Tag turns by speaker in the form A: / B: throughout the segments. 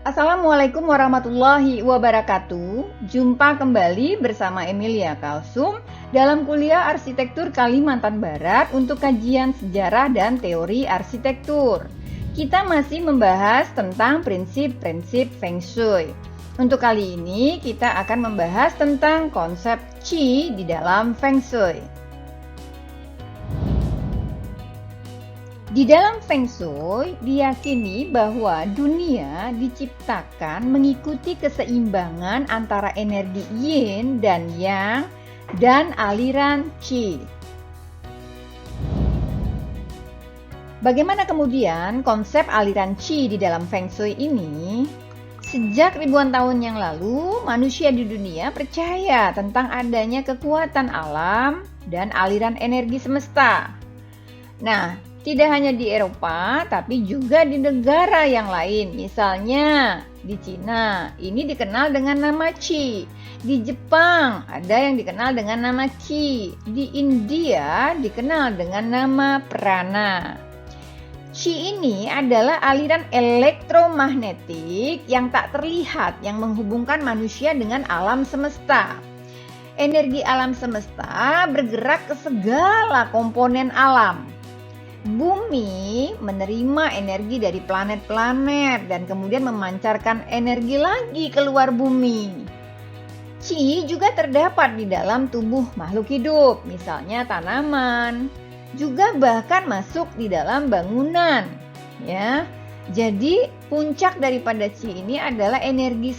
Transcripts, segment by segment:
A: Assalamualaikum warahmatullahi wabarakatuh. Jumpa kembali bersama Emilia Kalsum dalam kuliah Arsitektur Kalimantan Barat untuk kajian sejarah dan teori arsitektur. Kita masih membahas tentang prinsip-prinsip Feng Shui. Untuk kali ini kita akan membahas tentang konsep Qi di dalam Feng Shui. Di dalam Feng Shui, diyakini bahwa dunia diciptakan mengikuti keseimbangan antara energi Yin dan Yang dan aliran Qi. Bagaimana kemudian konsep aliran Qi di dalam Feng Shui ini? Sejak ribuan tahun yang lalu, manusia di dunia percaya tentang adanya kekuatan alam dan aliran energi semesta. Nah, tidak hanya di Eropa, tapi juga di negara yang lain. Misalnya di Cina, ini dikenal dengan nama Qi. Di Jepang, ada yang dikenal dengan nama Qi. Di India, dikenal dengan nama Prana. Qi ini adalah aliran elektromagnetik yang tak terlihat, yang menghubungkan manusia dengan alam semesta. Energi alam semesta bergerak ke segala komponen alam. Bumi menerima energi dari planet-planet dan kemudian memancarkan energi lagi keluar bumi. Qi juga terdapat di dalam tubuh makhluk hidup, misalnya tanaman, juga bahkan masuk di dalam bangunan. Ya, jadi puncak daripada Qi ini adalah energi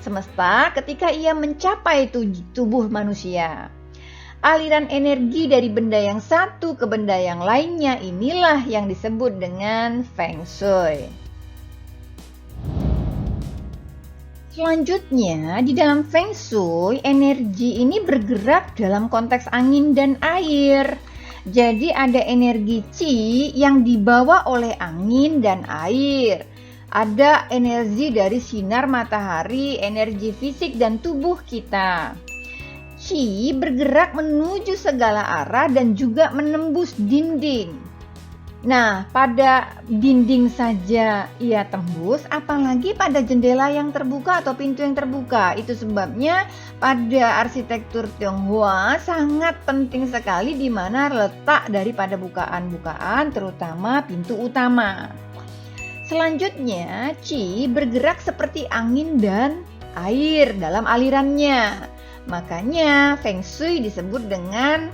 A: semesta ketika ia mencapai tubuh manusia. Aliran energi dari benda yang satu ke benda yang lainnya inilah yang disebut dengan Feng Shui. Selanjutnya, di dalam Feng Shui, energi ini bergerak dalam konteks angin dan air. Jadi ada energi Qi yang dibawa oleh angin dan air. Ada energi dari sinar matahari, energi fisik dan tubuh kita. Qi bergerak menuju segala arah dan juga menembus dinding. Nah, pada dinding saja ia tembus, apalagi pada jendela yang terbuka atau pintu yang terbuka. Itu sebabnya pada arsitektur Tionghoa sangat penting sekali di mana letak daripada bukaan-bukaan, terutama pintu utama. Selanjutnya, Qi bergerak seperti angin dan air dalam alirannya. Makanya Feng Shui disebut dengan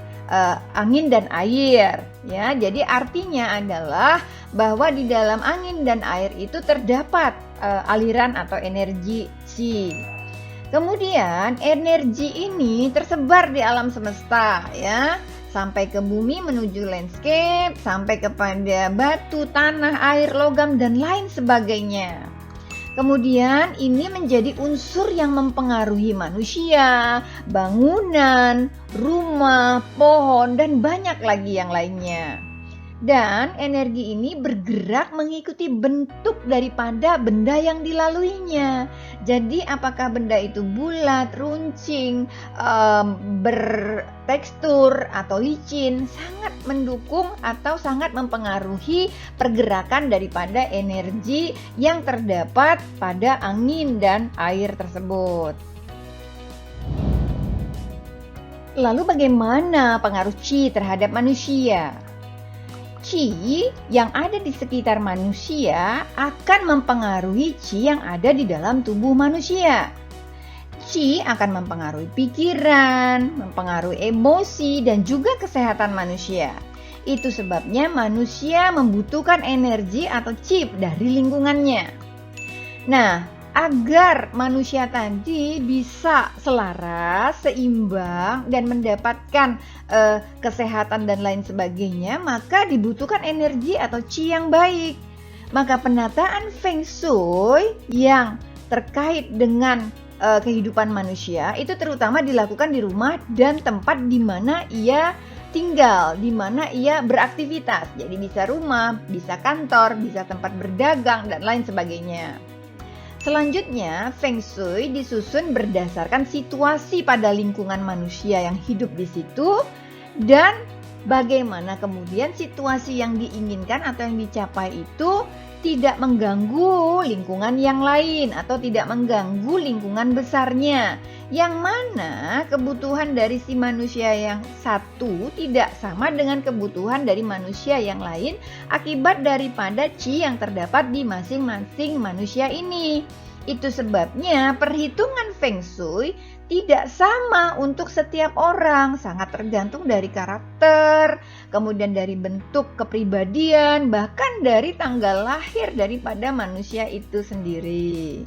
A: angin dan air, ya. Jadi artinya adalah bahwa di dalam angin dan air itu terdapat aliran atau energi Qi. Kemudian energi ini tersebar di alam semesta, ya, sampai ke bumi menuju landscape, sampai kepada batu, tanah, air, logam dan lain sebagainya. Kemudian ini menjadi unsur yang mempengaruhi manusia, bangunan, rumah, pohon, dan banyak lagi yang lainnya. Dan energi ini bergerak mengikuti bentuk daripada benda yang dilaluinya. Jadi apakah benda itu bulat, runcing, bertekstur atau licin, sangat mendukung atau sangat mempengaruhi pergerakan daripada energi yang terdapat pada angin dan air tersebut. Lalu bagaimana pengaruh Qi terhadap manusia? Qi yang ada di sekitar manusia akan mempengaruhi Qi yang ada di dalam tubuh manusia. Qi akan mempengaruhi pikiran, mempengaruhi emosi, dan juga kesehatan manusia. Itu sebabnya manusia membutuhkan energi atau Qi dari lingkungannya. Nah, agar manusia tadi bisa selaras, seimbang, dan mendapatkan kesehatan dan lain sebagainya, maka dibutuhkan energi atau Qi yang baik. Maka penataan Feng Shui yang terkait dengan kehidupan manusia itu terutama dilakukan di rumah dan tempat di mana ia tinggal, di mana ia beraktivitas. Jadi bisa rumah, bisa kantor, bisa tempat berdagang, dan lain sebagainya. Selanjutnya, Feng Shui disusun berdasarkan situasi pada lingkungan manusia yang hidup di situ dan bagaimana kemudian situasi yang diinginkan atau yang dicapai itu tidak mengganggu lingkungan yang lain atau tidak mengganggu lingkungan besarnya. Yang mana kebutuhan dari si manusia yang satu tidak sama dengan kebutuhan dari manusia yang lain akibat daripada qi yang terdapat di masing-masing manusia ini. Itu sebabnya perhitungan Feng Shui tidak sama untuk setiap orang, sangat tergantung dari karakter, kemudian dari bentuk kepribadian, bahkan dari tanggal lahir daripada manusia itu sendiri.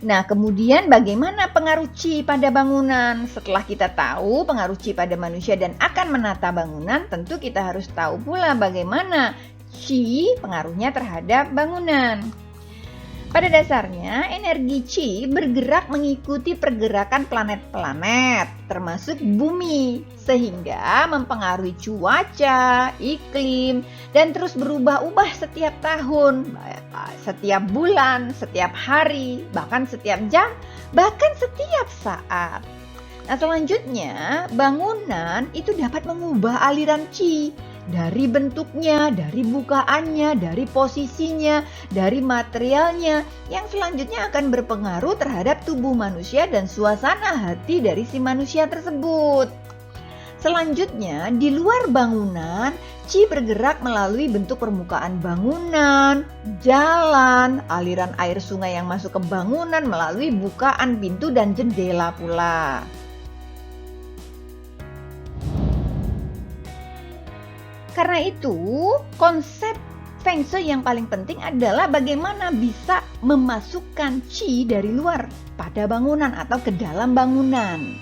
A: Nah, kemudian bagaimana pengaruh qi pada bangunan? Setelah kita tahu pengaruh qi pada manusia dan akan menata bangunan, tentu kita harus tahu pula bagaimana qi pengaruhnya terhadap bangunan. Pada dasarnya, energi qi bergerak mengikuti pergerakan planet-planet, termasuk bumi, sehingga mempengaruhi cuaca, iklim, dan terus berubah-ubah setiap tahun, setiap bulan, setiap hari, bahkan setiap jam, bahkan setiap saat. Nah, selanjutnya, bangunan itu dapat mengubah aliran qi dari bentuknya, dari bukaannya, dari posisinya, dari materialnya, yang selanjutnya akan berpengaruh terhadap tubuh manusia dan suasana hati dari si manusia tersebut. Selanjutnya, di luar bangunan, qi bergerak melalui bentuk permukaan bangunan, jalan, aliran air sungai yang masuk ke bangunan melalui bukaan pintu dan jendela pula. Karena itu, konsep Feng Shui yang paling penting adalah bagaimana bisa memasukkan qi dari luar pada bangunan atau ke dalam bangunan.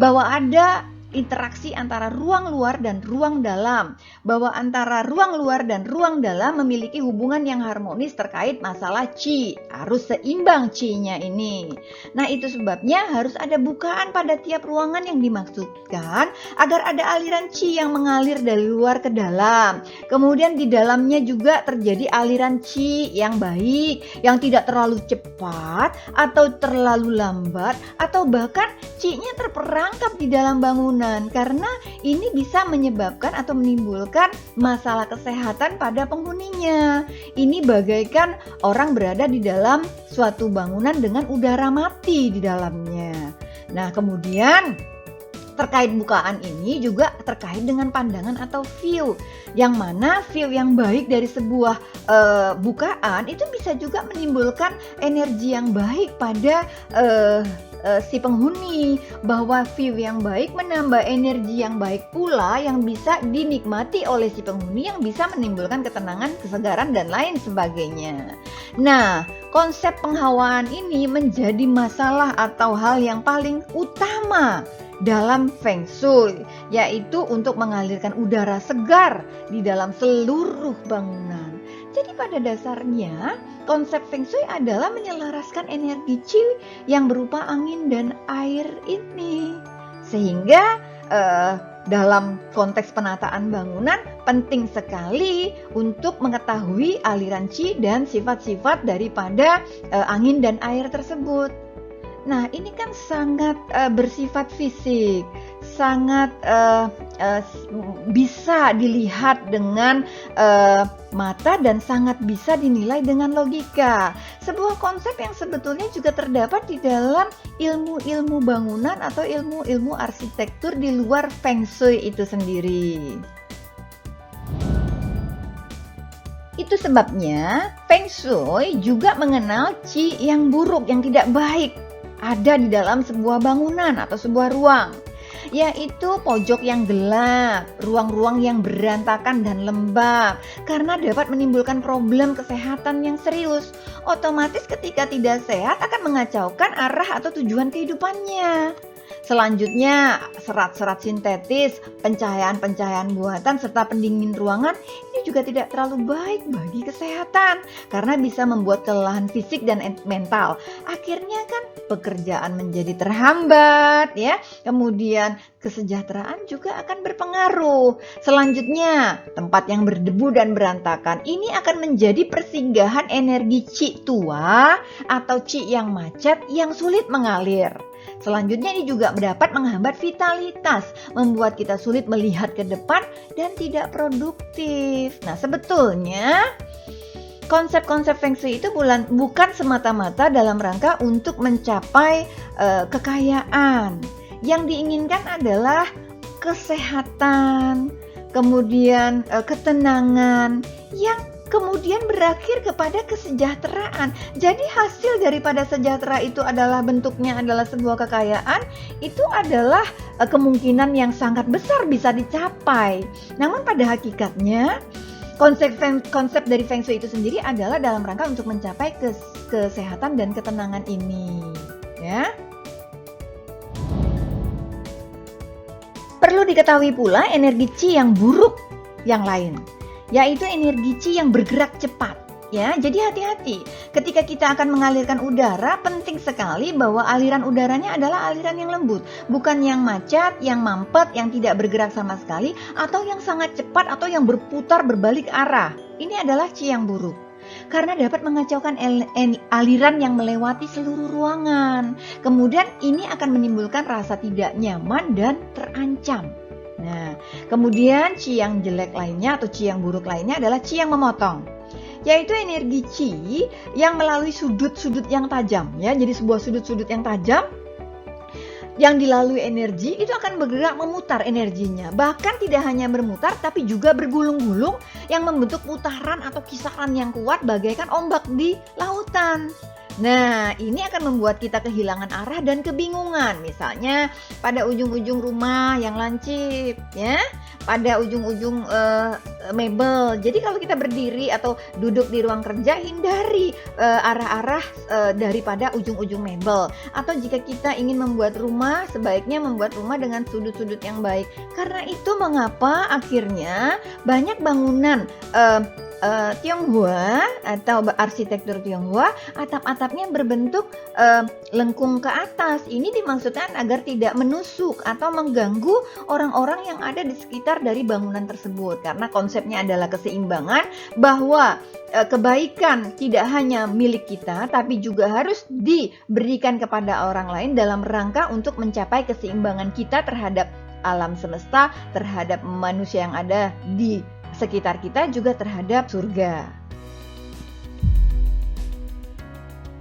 A: Bahwa ada interaksi antara ruang luar dan ruang dalam, bahwa antara ruang luar dan ruang dalam memiliki hubungan yang harmonis terkait masalah qi, harus seimbang qi-nya ini. Nah, itu sebabnya harus ada bukaan pada tiap ruangan yang dimaksudkan agar ada aliran qi yang mengalir dari luar ke dalam. Kemudian di dalamnya juga terjadi aliran qi yang baik, yang tidak terlalu cepat atau terlalu lambat, atau bahkan qi-nya terperangkap di dalam bangunan, karena ini bisa menyebabkan atau menimbulkan masalah kesehatan pada penghuninya. Ini bagaikan orang berada di dalam suatu bangunan dengan udara mati di dalamnya. Nah, kemudian terkait bukaan ini juga terkait dengan pandangan atau view, yang mana view yang baik dari sebuah bukaan itu bisa juga menimbulkan energi yang baik pada si penghuni, bahwa view yang baik menambah energi yang baik pula yang bisa dinikmati oleh si penghuni, yang bisa menimbulkan ketenangan, kesegaran, dan lain sebagainya. Nah, konsep penghawaan ini menjadi masalah atau hal yang paling utama dalam Feng Shui, yaitu untuk mengalirkan udara segar di dalam seluruh bangunan. Jadi pada dasarnya konsep Feng Shui adalah menyelaraskan energi qi yang berupa angin dan air ini. Sehingga dalam konteks penataan bangunan penting sekali untuk mengetahui aliran qi dan sifat-sifat daripada angin dan air tersebut. Nah, ini kan sangat bersifat fisik, sangat bisa dilihat dengan mata dan sangat bisa dinilai dengan logika. Sebuah konsep yang sebetulnya juga terdapat di dalam ilmu-ilmu bangunan atau ilmu-ilmu arsitektur di luar Feng Shui itu sendiri. Itu sebabnya Feng Shui juga mengenal qi yang buruk, yang tidak baik ada di dalam sebuah bangunan atau sebuah ruang, yaitu pojok yang gelap, ruang-ruang yang berantakan dan lembab, karena dapat menimbulkan problem kesehatan yang serius. Otomatis ketika tidak sehat akan mengacaukan arah atau tujuan kehidupannya. Selanjutnya, serat-serat sintetis, pencahayaan-pencahayaan buatan, serta pendingin ruangan ini juga tidak terlalu baik bagi kesehatan, karena bisa membuat kelelahan fisik dan mental. Akhirnya kan pekerjaan menjadi terhambat ya. Kemudian kesejahteraan juga akan berpengaruh. Selanjutnya, tempat yang berdebu dan berantakan ini akan menjadi persinggahan energi Qi tua atau Qi yang macet yang sulit mengalir. Selanjutnya ini juga dapat menghambat vitalitas, membuat kita sulit melihat ke depan dan tidak produktif. Nah, sebetulnya konsep-konsep Feng Shui itu bukan semata-mata dalam rangka untuk mencapai kekayaan. Yang diinginkan adalah kesehatan, kemudian ketenangan yang kemudian berakhir kepada kesejahteraan. Jadi hasil daripada sejahtera itu adalah bentuknya adalah sebuah kekayaan, itu adalah kemungkinan yang sangat besar bisa dicapai. Namun pada hakikatnya konsep dari Feng Shui itu sendiri adalah dalam rangka untuk mencapai kesehatan dan ketenangan ini, ya. Perlu diketahui pula energi Qi yang buruk yang lain, yaitu energi Qi yang bergerak cepat. Ya, jadi hati-hati. Ketika kita akan mengalirkan udara, penting sekali bahwa aliran udaranya adalah aliran yang lembut, bukan yang macet, yang mampet, yang tidak bergerak sama sekali, atau yang sangat cepat atau yang berputar berbalik arah. Ini adalah Qi yang buruk. Karena dapat mengacaukan aliran yang melewati seluruh ruangan. Kemudian ini akan menimbulkan rasa tidak nyaman dan terancam. Nah, kemudian Qi yang jelek lainnya atau Qi yang buruk lainnya adalah Qi yang memotong, yaitu energi Qi yang melalui sudut-sudut yang tajam, ya. Jadi sebuah sudut-sudut yang tajam yang dilalui energi itu akan bergerak memutar energinya. Bahkan tidak hanya bermutar tapi juga bergulung-gulung yang membentuk putaran atau kisaran yang kuat bagaikan ombak di lautan. Nah, ini akan membuat kita kehilangan arah dan kebingungan. Misalnya pada ujung-ujung rumah yang lancip, ya, pada ujung-ujung mebel. Jadi kalau kita berdiri atau duduk di ruang kerja, hindari arah-arah daripada ujung-ujung mebel. Atau jika kita ingin membuat rumah, sebaiknya membuat rumah dengan sudut-sudut yang baik. Karena itu mengapa akhirnya banyak bangunan Tionghoa atau arsitektur Tionghoa, atap-atapnya berbentuk lengkung ke atas. Ini dimaksudkan agar tidak menusuk atau mengganggu orang-orang yang ada di sekitar dari bangunan tersebut. Karena konsepnya adalah keseimbangan, bahwa kebaikan tidak hanya milik kita tapi juga harus diberikan kepada orang lain dalam rangka untuk mencapai keseimbangan kita terhadap alam semesta, terhadap manusia yang ada di sekitar kita, juga terhadap surga.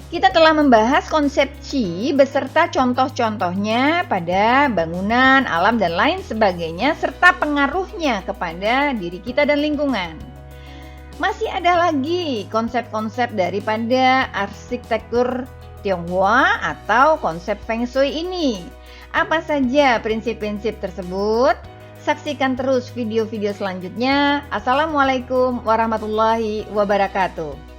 A: Kita telah membahas konsep Qi beserta contoh-contohnya pada bangunan, alam, dan lain sebagainya, serta pengaruhnya kepada diri kita dan lingkungan. Masih ada lagi konsep-konsep daripada arsitektur Tionghoa atau konsep Feng Shui ini. Apa saja prinsip-prinsip tersebut? Saksikan terus video-video selanjutnya. Assalamualaikum warahmatullahi wabarakatuh.